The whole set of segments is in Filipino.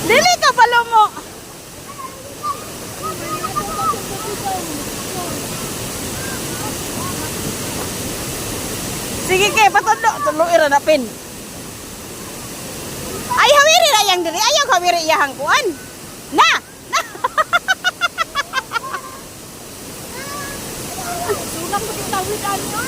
Dili ka palo mo. Sige kay patulo, tuloy ra na pin. Ay hawiri ra yang diri, ayaw hawiri iyang kuan. Na. Sulam ko yung tawid ano.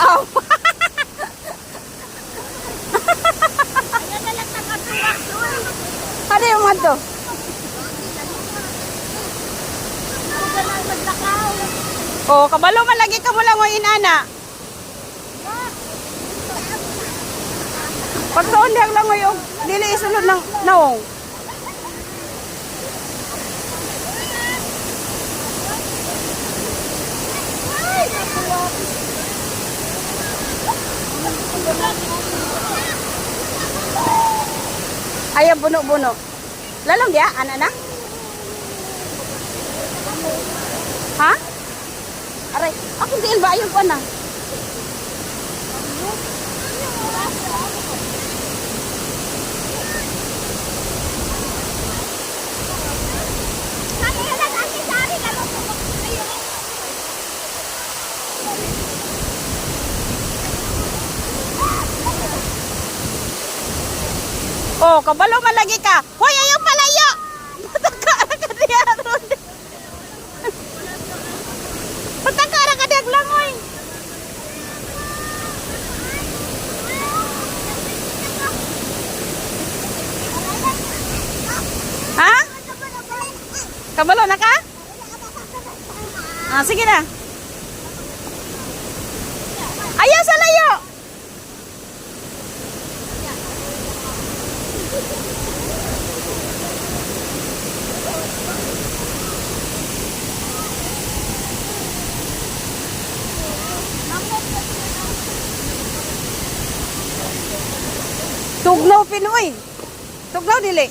Oh. Ayan na lang nakatuwak doon. Ano yung mga to? Ako na lang maglakaw. Oh, kabalo man lagi ka mo lang o inana. Pagkaon lang lang ngayon, dili isulod ng naong. Ayaw buno-buno. Lalong dia, anak na? Ha? Aray, ako diin ba ayaw pa na? Oh, kabalo man lagi ka. Hoy, ayaw palayo. Patakara ka diya ron. Patakara ka diya lang, oy. Ha? Kabalo na ka? Ah, sige na. Ayaw sa layo. Tugnaw Pinoy. Tugnaw dili.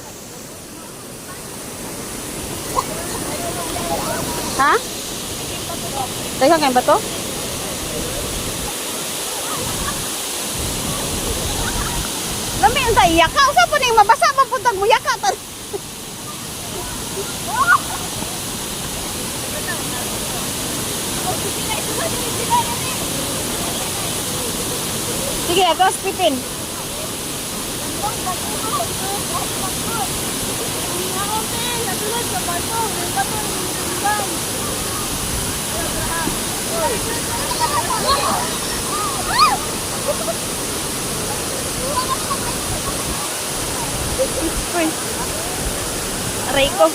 Ha? Teka kayo ba to? Lami ang tayo yaka. Usa po nang mabasa mapuntag mo yaka. Sige, ito spipin. Uy. Aray ko.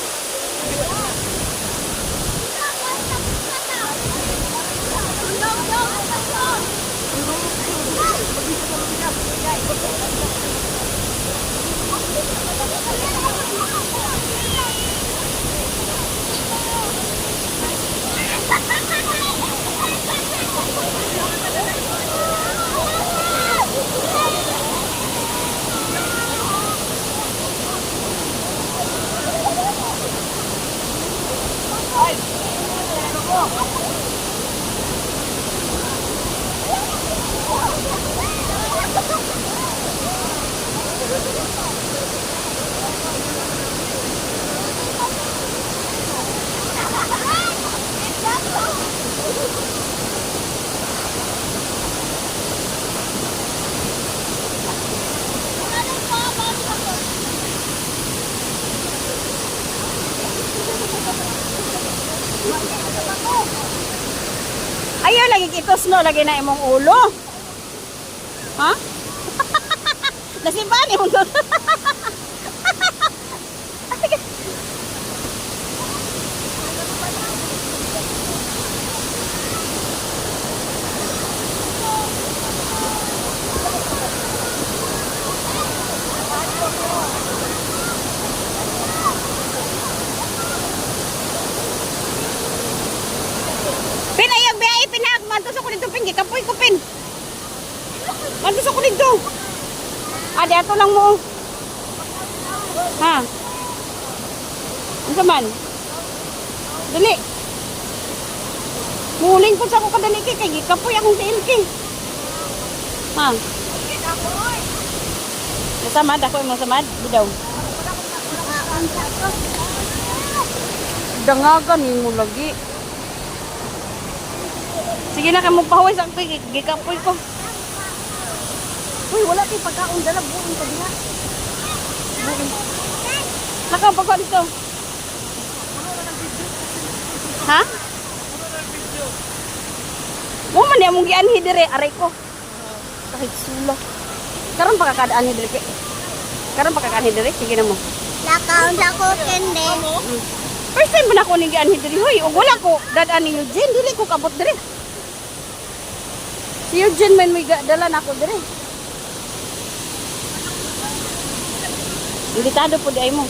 Ayaw lagi kitos no, lagi na imong ulo. Ha? Nasiban imong to. Pinayag biya ipinag mantos ako dito pingi kapoy ko pin. Mantos ako dito. Adi ato lang mo. Ha? Ano man? Dali. Muling po sa ako kadali kay gikapoy akong tiil kay. Ha? Nasamad ako imong samad bidaw. Dangagan mo lagi. Sige na kay mo pahuway sa ako gikapoy ko. Uy, wala tayong pagkaon dala buong pa diha. Buong. Nakapagwa dito. Ha? Mo man ya mong gianhi dire aray ko. Kahit sula. Karon pakakadaan ni dire. Karon pakakadaan dire sige na mo. Lakaw sa ko kende. First time ba na ko ni gianhi dire hoy, ug wala ko dadaan ni Eugene dili ko kabot dire. Si Eugene man may dala na ako dire. Imbitado po di ay mo.